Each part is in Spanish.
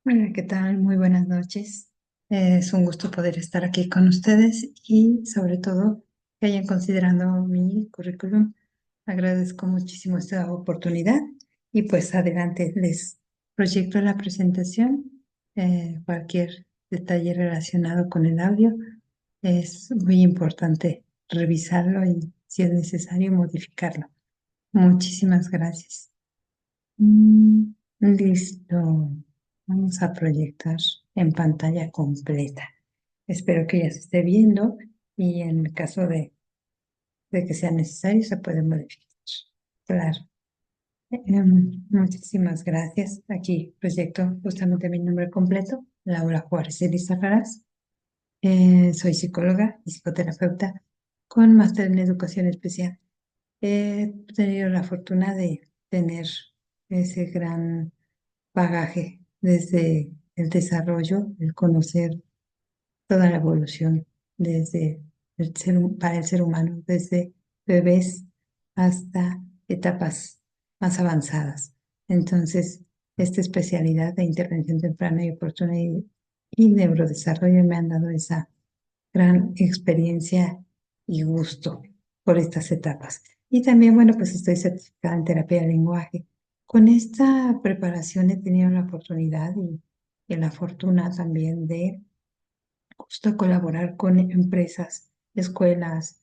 Hola, ¿qué tal? Muy buenas noches. Es un gusto poder estar aquí con ustedes y sobre todo que hayan considerado mi currículum. Agradezco muchísimo esta oportunidad y pues adelante les proyecto la presentación. Cualquier detalle relacionado con el audio es muy importante revisarlo y si es necesario modificarlo. Muchísimas gracias. Listo. Vamos a proyectar en pantalla completa. Espero que ya se esté viendo y en el caso de que sea necesario se puede modificar. Claro. Muchísimas gracias. Aquí proyecto justamente mi nombre completo, Laura Juárez Elizarraraz. Soy psicóloga y psicoterapeuta con máster en educación especial. He tenido la fortuna de tener ese gran bagaje desde el desarrollo, el conocer toda la evolución desde para el ser humano, desde bebés hasta etapas más avanzadas. Entonces, esta especialidad de intervención temprana y oportuna y neurodesarrollo me han dado esa gran experiencia y gusto por estas etapas. Y también, bueno, pues estoy certificada en terapia de lenguaje. Con esta preparación he tenido la oportunidad y la fortuna también de justo colaborar con empresas, escuelas,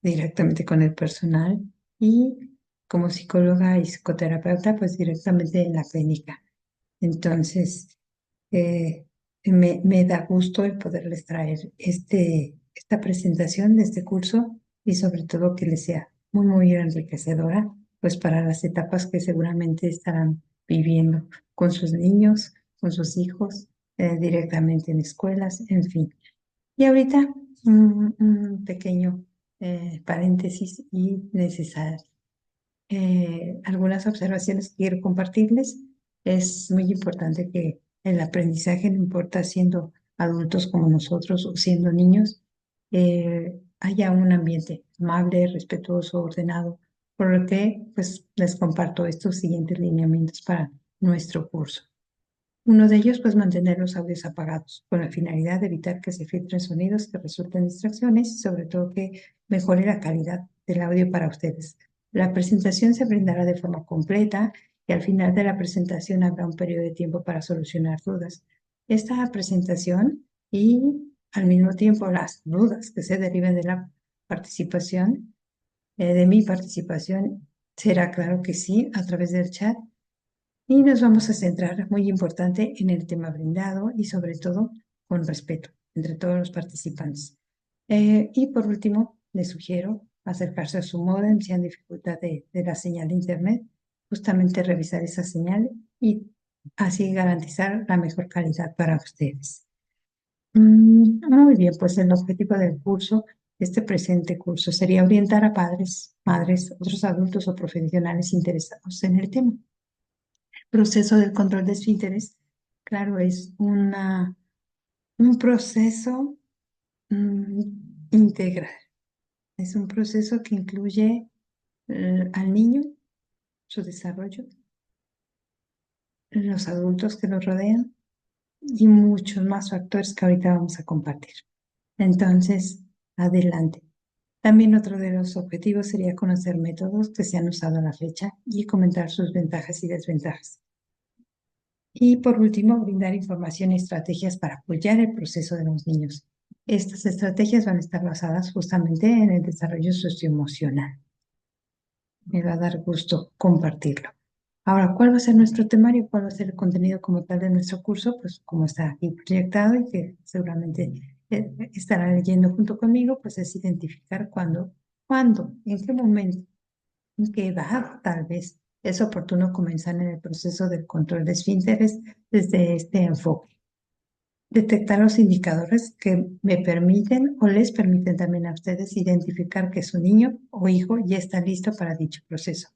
directamente con el personal y como psicóloga y psicoterapeuta, pues directamente en la clínica. Entonces, eh, me da gusto el poderles traer esta presentación de este curso y sobre todo que les sea muy, muy enriquecedora, pues para las etapas que seguramente estarán viviendo con sus niños, con sus hijos, directamente en escuelas, en fin. Y ahorita un pequeño paréntesis y necesario. Algunas observaciones que quiero compartirles. Es muy importante que el aprendizaje, no importa siendo adultos como nosotros o siendo niños, haya un ambiente amable, respetuoso, ordenado, por lo que pues les comparto estos siguientes lineamientos para nuestro curso. Uno de ellos, pues mantener los audios apagados, con la finalidad de evitar que se filtren sonidos que resulten distracciones y sobre todo que mejore la calidad del audio para ustedes. La presentación se brindará de forma completa y al final de la presentación habrá un periodo de tiempo para solucionar dudas. Esta presentación y al mismo tiempo las dudas que se deriven de la participación, de mi participación, será claro que sí, a través del chat y nos vamos a centrar, muy importante, en el tema brindado y sobre todo con respeto entre todos los participantes. Y por último, les sugiero acercarse a su módem si han dificultad de la señal de internet, justamente revisar esa señal y así garantizar la mejor calidad para ustedes. Muy bien, pues el objetivo del curso, este presente curso, sería orientar a padres, madres, otros adultos o profesionales interesados en el tema. Proceso del control de esfínteres, claro, es un proceso integral. Es un proceso que incluye al niño, su desarrollo, los adultos que lo rodean y muchos más factores que ahorita vamos a compartir. Entonces, adelante. También otro de los objetivos sería conocer métodos que se han usado a la fecha y comentar sus ventajas y desventajas. Y por último, brindar información y estrategias para apoyar el proceso de los niños. Estas estrategias van a estar basadas justamente en el desarrollo socioemocional. Me va a dar gusto compartirlo. Ahora, ¿cuál va a ser nuestro temario? ¿Cuál va a ser el contenido como tal de nuestro curso? Pues como está aquí proyectado y que seguramente estarán leyendo junto conmigo, pues es identificar cuándo, en qué momento, en qué edad tal vez es oportuno comenzar en el proceso del control de esfínteres desde este enfoque. Detectar los indicadores que me permiten o les permiten también a ustedes identificar que su niño o hijo ya está listo para dicho proceso.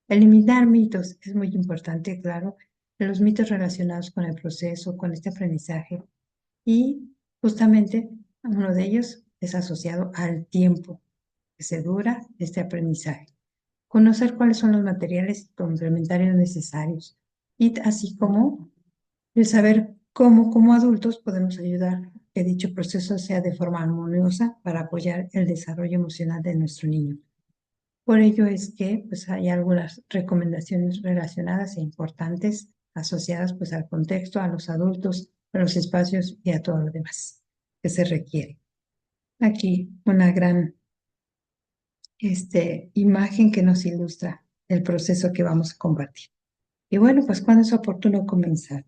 Eliminar mitos es muy importante, claro, los mitos relacionados con el proceso, con este aprendizaje y justamente uno de ellos es asociado al tiempo que se dura este aprendizaje. Conocer cuáles son los materiales complementarios necesarios y así como El saber cómo, como adultos, podemos ayudar a que dicho proceso sea de forma armoniosa para apoyar el desarrollo emocional de nuestro niño. Por ello es que pues, hay algunas recomendaciones relacionadas e importantes asociadas pues, al contexto, a los adultos, a los espacios y a todo lo demás que se requiere. Aquí una gran imagen que nos ilustra el proceso que vamos a compartir. Y bueno, pues ¿cuándo es oportuno comenzar?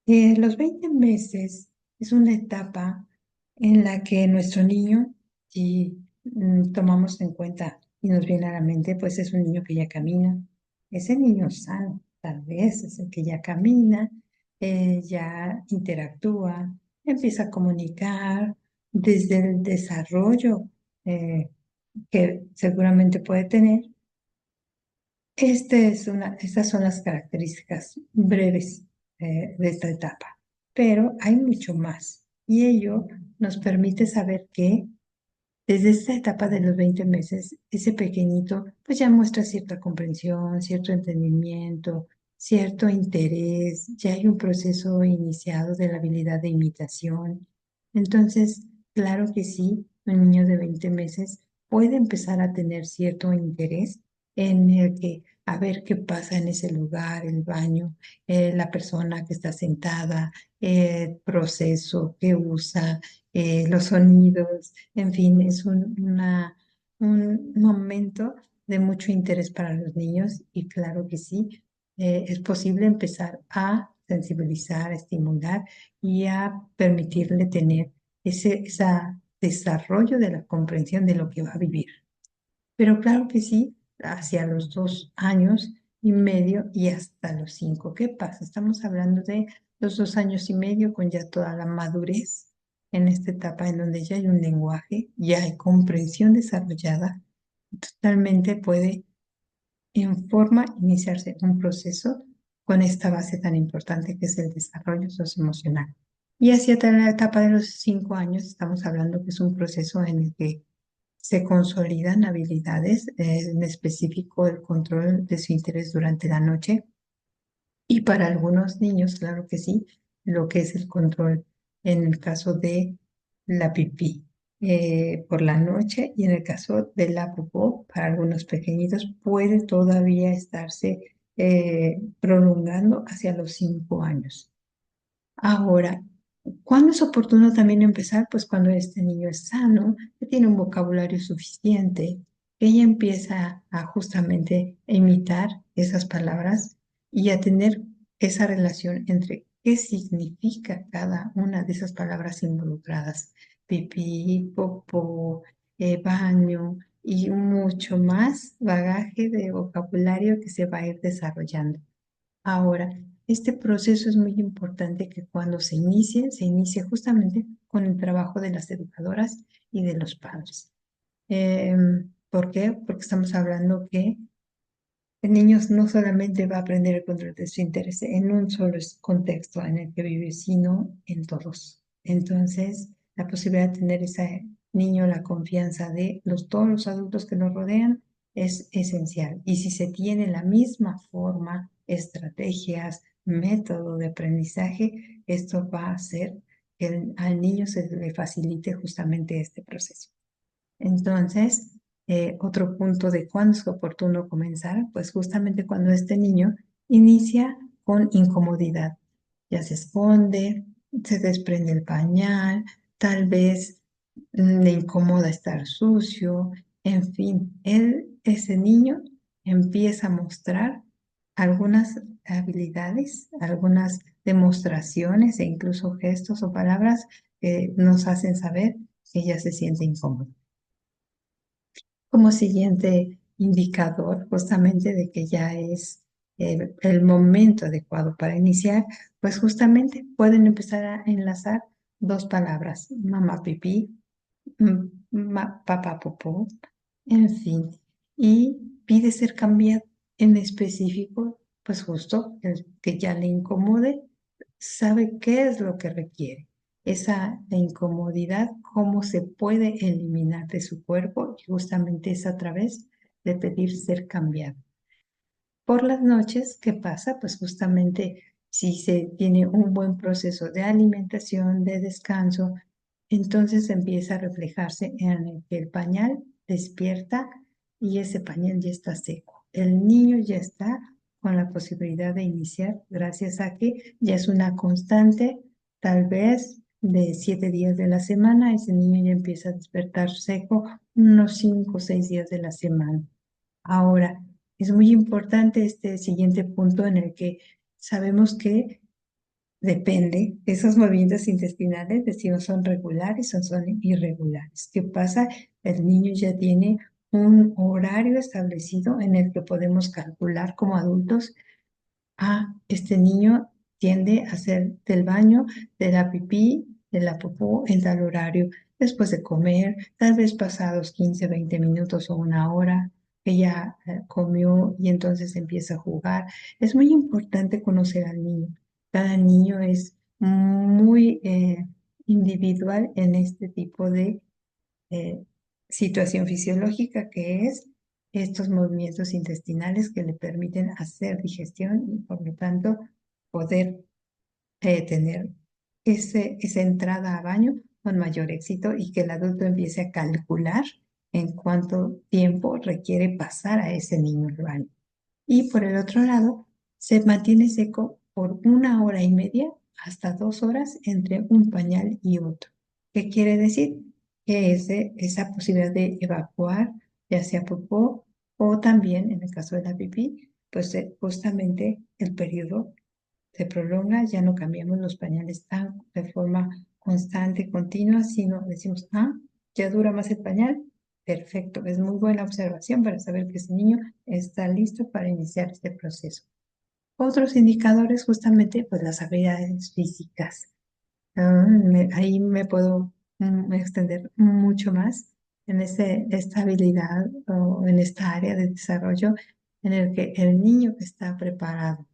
Los 20 meses es una etapa en la que nuestro niño, si tomamos en cuenta y nos viene a la mente, pues es un niño que ya camina, es el niño sano, tal vez es el que ya camina, ya interactúa, empieza a comunicar desde el desarrollo eh, que seguramente puede tener. Estas son las características breves de esta etapa, pero hay mucho más y ello nos permite saber que desde esta etapa de los 20 meses, ese pequeñito pues ya muestra cierta comprensión, cierto entendimiento, cierto interés, ya hay un proceso iniciado de la habilidad de imitación. Entonces, claro que sí, un niño de 20 meses puede empezar a tener cierto interés en el que a ver qué pasa en ese lugar, el baño, la persona que está sentada, el proceso que usa, los sonidos, en fin, es un momento de mucho interés para los niños y claro que sí, es posible empezar a sensibilizar, a estimular y a permitirle tener ese desarrollo de la comprensión de lo que va a vivir. Pero claro que sí, hacia los 2 años y medio y hasta los 5. ¿Qué pasa? Estamos hablando de los 2 años y medio con ya toda la madurez en esta etapa en donde ya hay un lenguaje, ya hay comprensión desarrollada, totalmente puede en forma iniciarse un proceso con esta base tan importante que es el desarrollo socioemocional. Y hacia la etapa de los 5 años estamos hablando que es un proceso en el que se consolidan habilidades, en específico el control de su interés durante la noche. Y para algunos niños, claro que sí, lo que es el control en el caso de la pipí por la noche y en el caso de la popó, para algunos pequeñitos puede todavía estarse prolongando hacia los 5 años. Ahora, ¿cuándo es oportuno también empezar? Pues cuando este niño es sano, que tiene un vocabulario suficiente, que ella empieza a justamente imitar esas palabras y a tener esa relación entre qué significa cada una de esas palabras involucradas. Pipí, popó, baño y mucho más bagaje de vocabulario que se va a ir desarrollando. Ahora, este proceso es muy importante que cuando se inicie justamente con el trabajo de las educadoras y de los padres. ¿Por qué? Porque estamos hablando que el niño no solamente va a aprender el control de su interés en un solo contexto en el que vive, sino en todos. Entonces, la posibilidad de tener ese niño la confianza de todos los adultos que nos rodean es esencial. Y si se tiene la misma forma, estrategias, método de aprendizaje, esto va a hacer que al niño se le facilite justamente este proceso. Entonces, otro punto de cuándo es oportuno comenzar, pues justamente cuando este niño inicia con incomodidad, ya se esconde, se desprende el pañal, tal vez le incomoda estar sucio, en fin, ese niño empieza a mostrar algunas habilidades, algunas demostraciones e incluso gestos o palabras que nos hacen saber que ya se siente incómodo. Como siguiente indicador justamente de que ya es el momento adecuado para iniciar, pues justamente pueden empezar a enlazar dos palabras, mamá pipí, papá popó, en fin, y pide ser cambiado en específico, pues justo el que ya le incomode, sabe qué es lo que requiere. Esa incomodidad, cómo se puede eliminar de su cuerpo, y justamente es a través de pedir ser cambiado. Por las noches, ¿qué pasa? Pues justamente Si se tiene un buen proceso de alimentación, de descanso, entonces empieza a reflejarse en el que el pañal despierta y ese pañal ya está seco. El niño ya está con la posibilidad de iniciar gracias a que ya es una constante, tal vez de 7 días de la semana, ese niño ya empieza a despertar seco unos 5 o 6 días de la semana. Ahora, es muy importante este siguiente punto en el que sabemos que depende, esos movimientos intestinales, decimos, son regulares o son irregulares. ¿Qué pasa? El niño ya tiene un horario establecido en el que podemos calcular como adultos, este niño tiende a hacer del baño, de la pipí, de la popó en tal horario, después de comer, tal vez pasados 15, 20 minutos o una hora, ella comió y entonces empieza a jugar. Es muy importante conocer al niño. Cada niño es muy individual en este tipo de eh, situación fisiológica, que es estos movimientos intestinales que le permiten hacer digestión y por lo tanto poder tener esa entrada a baño con mayor éxito y que el adulto empiece a calcular en cuánto tiempo requiere pasar a ese niño al baño. Y por el otro lado, se mantiene seco por 1 hora y media hasta 2 horas entre un pañal y otro. ¿Qué quiere decir? Que esa posibilidad de evacuar, ya sea popó o también en el caso de la pipí, pues justamente el periodo se prolonga, ya no cambiamos los pañales tan de forma constante, continua, sino decimos, ya dura más el pañal. Perfecto, es muy buena observación para saber que ese niño está listo para iniciar este proceso. Otros indicadores, justamente, pues las habilidades físicas. Ahí me puedo extender mucho más en esta habilidad o en esta área de desarrollo en el que el niño que está preparado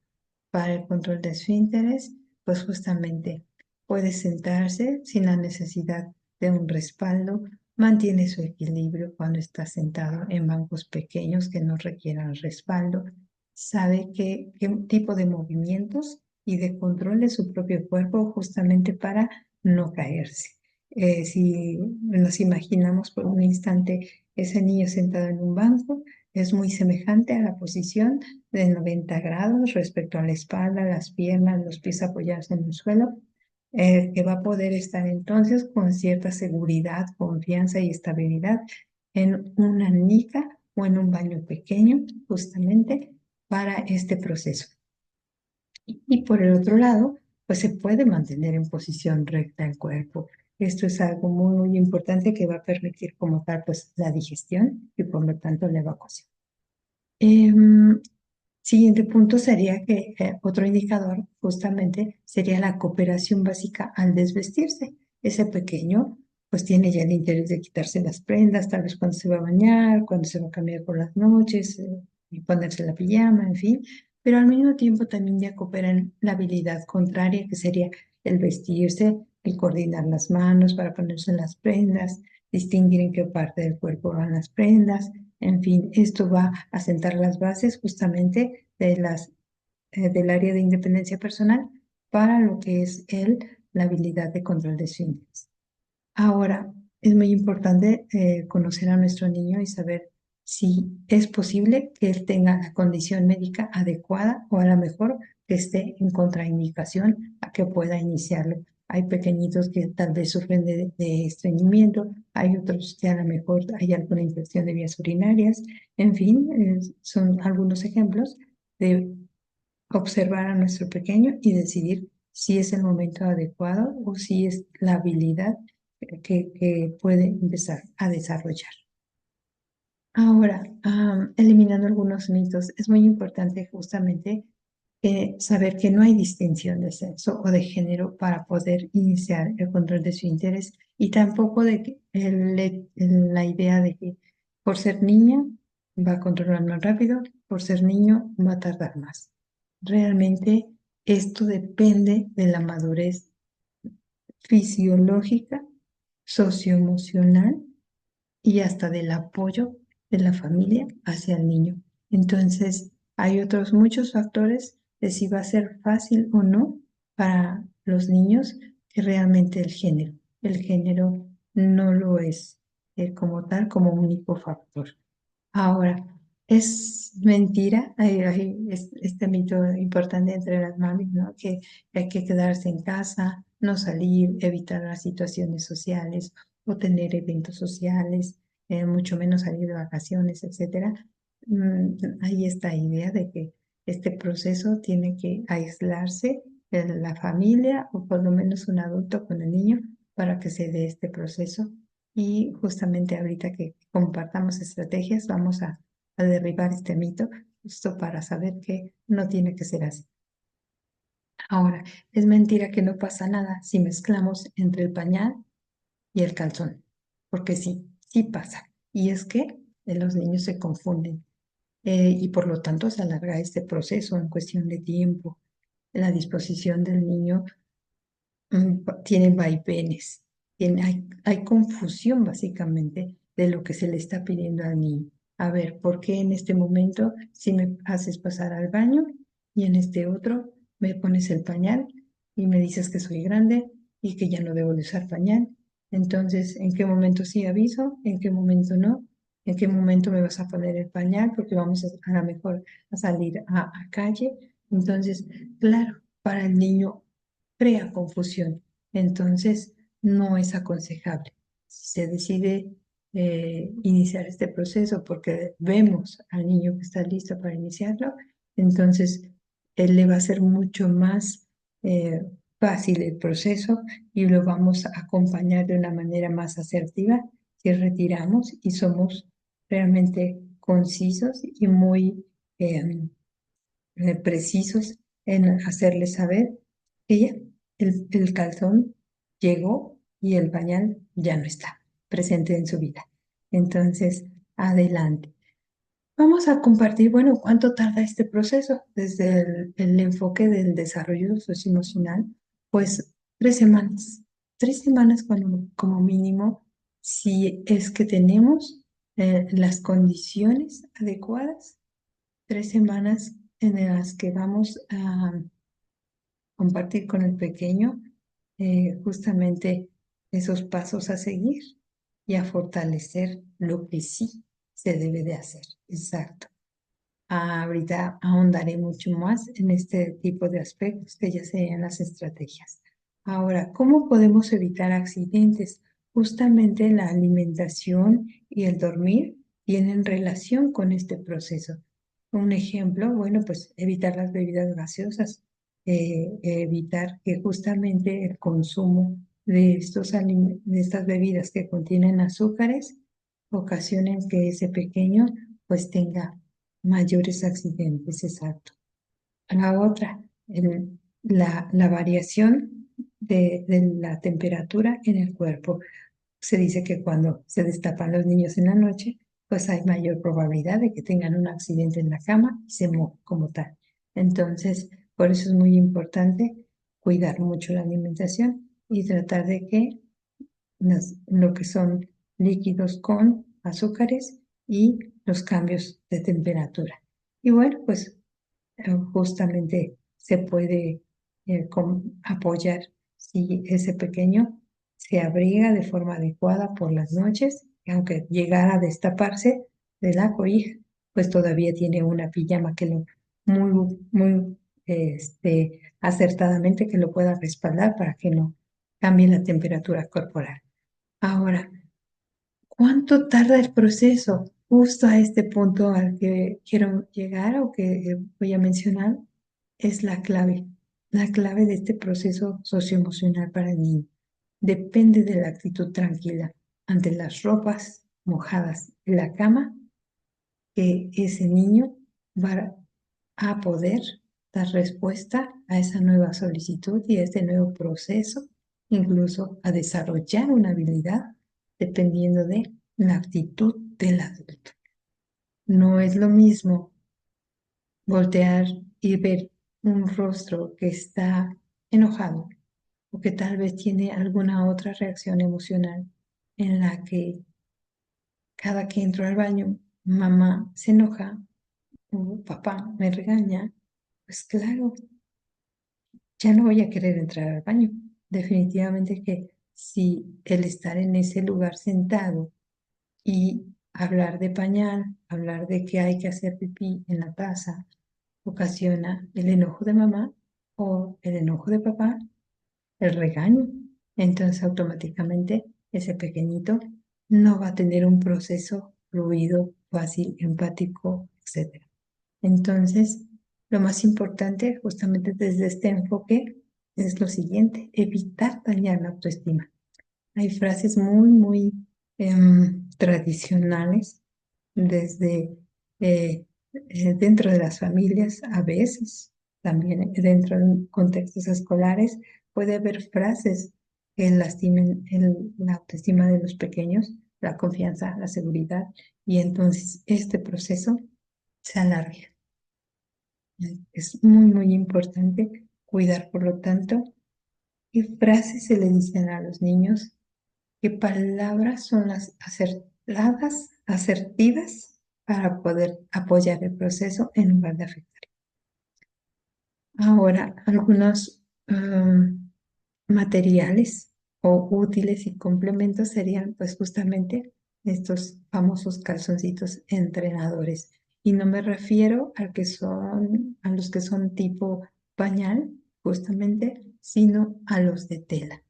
para el control de esfínteres, pues justamente puede sentarse sin la necesidad de un respaldo, mantiene su equilibrio cuando está sentado en bancos pequeños que no requieran respaldo, sabe qué tipo de movimientos y de control de su propio cuerpo justamente para no caerse. Si nos imaginamos por un instante ese niño sentado en un banco, es muy semejante a la posición de 90 grados respecto a la espalda, las piernas, los pies apoyados en el suelo, que va a poder estar entonces con cierta seguridad, confianza y estabilidad en una nica o en un baño pequeño, justamente para este proceso. Y por el otro lado, pues se puede mantener en posición recta el cuerpo. Esto es algo muy, muy importante que va a permitir como tal, pues, la digestión y por lo tanto la evacuación. Em, Siguiente punto sería que otro indicador justamente sería la cooperación básica al desvestirse. Ese pequeño pues tiene ya el interés de quitarse las prendas, tal vez cuando se va a bañar, cuando se va a cambiar por las noches y ponerse la pijama, en fin, pero al mismo tiempo también ya coopera en la habilidad contraria, que sería el vestirse, el coordinar las manos para ponerse las prendas, distinguir en qué parte del cuerpo van las prendas, en fin, esto va a sentar las bases justamente del área de independencia personal para lo que es la habilidad de control de esfínteres. Ahora, es muy importante conocer a nuestro niño y saber si es posible que él tenga la condición médica adecuada o a lo mejor que esté en contraindicación a que pueda iniciarlo. Hay pequeñitos que tal vez sufren de estreñimiento, hay otros que a lo mejor hay alguna infección de vías urinarias, en fin, son algunos ejemplos de observar a nuestro pequeño y decidir si es el momento adecuado o si es la habilidad que puede empezar a desarrollar. Ahora, eliminando algunos mitos, es muy importante justamente saber que no hay distinción de sexo o de género para poder iniciar el control de su interés y tampoco de que la idea de que por ser niña va a controlar más rápido, por ser niño va a tardar más. Realmente esto depende de la madurez fisiológica, socioemocional y hasta del apoyo de la familia hacia el niño. Entonces, hay otros muchos factores de si va a ser fácil o no para los niños que realmente el género no lo es como tal, como único factor. Ahora, es mentira, hay este mito importante entre las mamis, ¿no? Que hay que quedarse en casa, no salir, evitar las situaciones sociales o tener eventos sociales, mucho menos salir de vacaciones, etcétera. Hay esta idea de que este proceso tiene que aislarse de la familia o por lo menos un adulto con el niño para que se dé este proceso. Y justamente ahorita que compartamos estrategias, vamos a derribar este mito, justo para saber que no tiene que ser así. Ahora, es mentira que no pasa nada si mezclamos entre el pañal y el calzón, porque sí, sí pasa. Y es que los niños se confunden y por lo tanto se alarga este proceso en cuestión de tiempo. La disposición del niño tiene vaivenes, hay confusión básicamente de lo que se le está pidiendo al niño. A ver, ¿por qué en este momento si me haces pasar al baño y en este otro me pones el pañal y me dices que soy grande y que ya no debo de usar pañal? Entonces, ¿en qué momento sí aviso? ¿En qué momento no? ¿En qué momento me vas a poner el pañal? Porque vamos a lo mejor a salir a calle. Entonces, claro, para el niño crea confusión. Entonces, no es aconsejable. Si se decide iniciar este proceso porque vemos al niño que está listo para iniciarlo, entonces él le va a ser mucho más fácil el proceso y lo vamos a acompañar de una manera más asertiva si retiramos y somos realmente concisos y muy precisos en hacerle saber que ya el calzón llegó y el pañal ya no está presente en su vida. Entonces, adelante. Vamos a compartir, bueno, cuánto tarda este proceso desde el enfoque del desarrollo socioemocional, pues 3 semanas. 3 semanas como mínimo, si es que tenemos las condiciones adecuadas. 3 semanas en las que vamos a compartir con el pequeño justamente esos pasos a seguir y a fortalecer lo que sí se debe de hacer. Exacto. Ahorita ahondaré mucho más en este tipo de aspectos que ya serían las estrategias. Ahora, ¿cómo podemos evitar accidentes? Justamente la alimentación y el dormir tienen relación con este proceso. Un ejemplo, bueno, pues evitar las bebidas gaseosas, evitar que justamente el consumo de de estas bebidas que contienen azúcares ocasionen que ese pequeño pues tenga mayores accidentes, exacto. La otra, la variación de la temperatura en el cuerpo. Se dice que cuando se destapan los niños en la noche, pues hay mayor probabilidad de que tengan un accidente en la cama y se mojan como tal. Entonces, por eso es muy importante cuidar mucho la alimentación y tratar de que lo que son líquidos con azúcares y los cambios de temperatura. Y bueno, pues justamente se puede apoyar si ese pequeño se abriga de forma adecuada por las noches, y aunque llegara a destaparse de la cobija, pues todavía tiene una pijama que lo muy acertadamente que lo pueda respaldar para que no cambie la temperatura corporal. Ahora, ¿cuánto tarda el proceso? Justo a este punto al que quiero llegar o que voy a mencionar es la clave de este proceso socioemocional para el niño. Depende de la actitud tranquila ante las ropas mojadas en la cama que ese niño va a poder dar respuesta a esa nueva solicitud y a este nuevo proceso, incluso a desarrollar una habilidad dependiendo de la actitud del adulto. No es lo mismo voltear y ver un rostro que está enojado o que tal vez tiene alguna otra reacción emocional en la que cada que entro al baño, mamá se enoja o papá me regaña pues claro, ya no voy a querer entrar al baño. Definitivamente que si el estar en ese lugar sentado y hablar de pañal, hablar de que hay que hacer pipí en la taza, ocasiona el enojo de mamá o el enojo de papá, el regaño. Entonces automáticamente ese pequeñito no va a tener un proceso fluido, fácil, empático, etcétera. Entonces, lo más importante justamente desde este enfoque es lo siguiente: evitar dañar la autoestima. Hay frases muy tradicionales desde dentro de las familias, a veces también dentro de contextos escolares, puede haber frases que lastimen la autoestima de los pequeños, la confianza, la seguridad, y entonces este proceso se alarga. Es muy importante cuidar, por lo tanto, qué frases se le dicen a los niños, qué palabras son las acertadas, asertivas para poder apoyar el proceso en lugar de afectar. Ahora, algunos materiales o útiles y complementos serían pues justamente estos famosos calzoncitos entrenadores. Y no me refiero a los que son tipo pañal, justamente, sino a los de tela.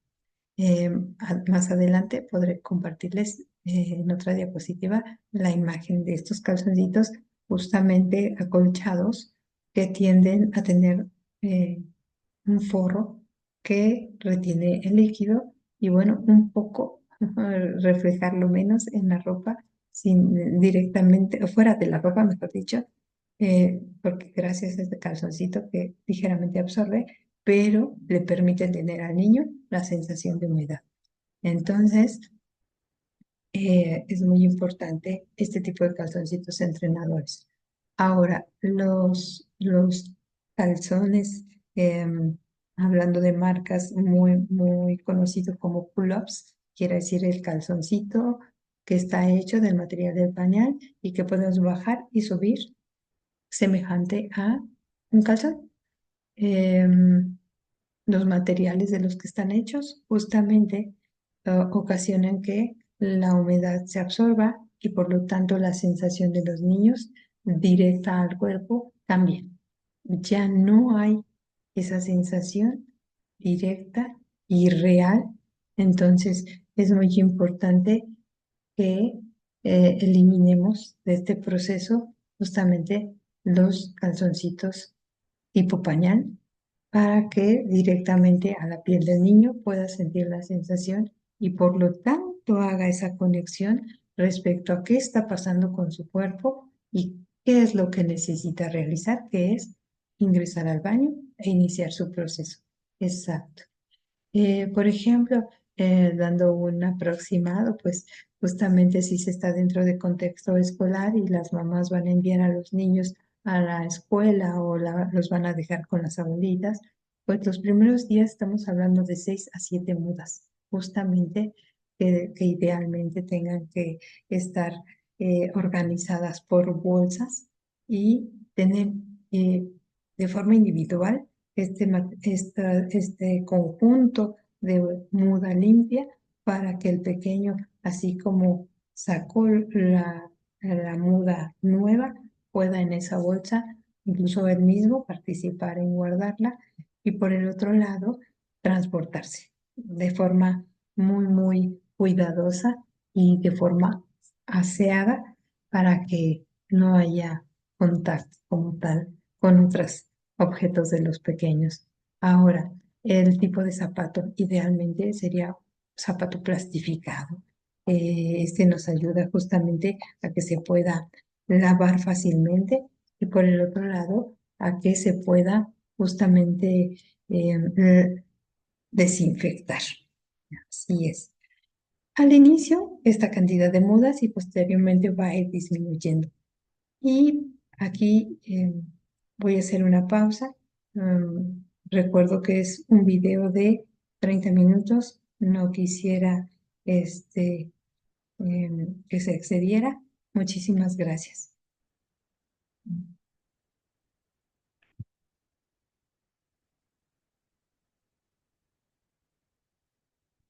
Más adelante podré compartirles en otra diapositiva la imagen de estos calzoncitos justamente acolchados que tienden a tener eh, un forro que retiene el líquido y bueno, un poco reflejarlo menos en la ropa, sin directamente, o fuera de la ropa, mejor dicho, porque gracias a este calzoncito que ligeramente absorbe, pero le permite tener al niño la sensación de humedad. Entonces, es muy importante este tipo de calzoncitos entrenadores. Ahora, los calzones, hablando de marcas muy conocidos como pull-ups, quiere decir el calzoncito que está hecho del material del pañal y que podemos bajar y subir semejante a un calzón. Los materiales de los que están hechos justamente ocasionan que la humedad se absorba y por lo tanto la sensación de los niños directa al cuerpo cambia. Ya no hay esa sensación directa y real. Entonces es muy importante que eliminemos de este proceso justamente los calzoncitos tipo pañal para que directamente a la piel del niño pueda sentir la sensación y por lo tanto haga esa conexión respecto a qué está pasando con su cuerpo y qué es lo que necesita realizar, que es ingresar al baño e iniciar su proceso. Exacto. Por ejemplo, dando un aproximado, pues justamente si se está dentro de contexto escolar y las mamás van a enviar a los niños a la escuela o los van a dejar con las abuelitas, pues los primeros días estamos hablando de 6 a 7 mudas, justamente que idealmente tengan que estar organizadas por bolsas y tener eh, de forma individual este conjunto de muda limpia para que el pequeño, así como sacó la muda nueva, pueda en esa bolsa, incluso él mismo, participar en guardarla y por el otro lado, transportarse de forma muy cuidadosa y de forma aseada para que no haya contacto como tal con otros objetos de los pequeños. Ahora, el tipo de zapato idealmente sería zapato plastificado. Este nos ayuda justamente a que se pueda lavar fácilmente y por el otro lado a que se pueda justamente desinfectar. Así es. Al inicio, esta cantidad de mudas y posteriormente va a ir disminuyendo. Y aquí voy a hacer una pausa. Recuerdo que es un video de 30 minutos. No quisiera que se excediera. Muchísimas gracias.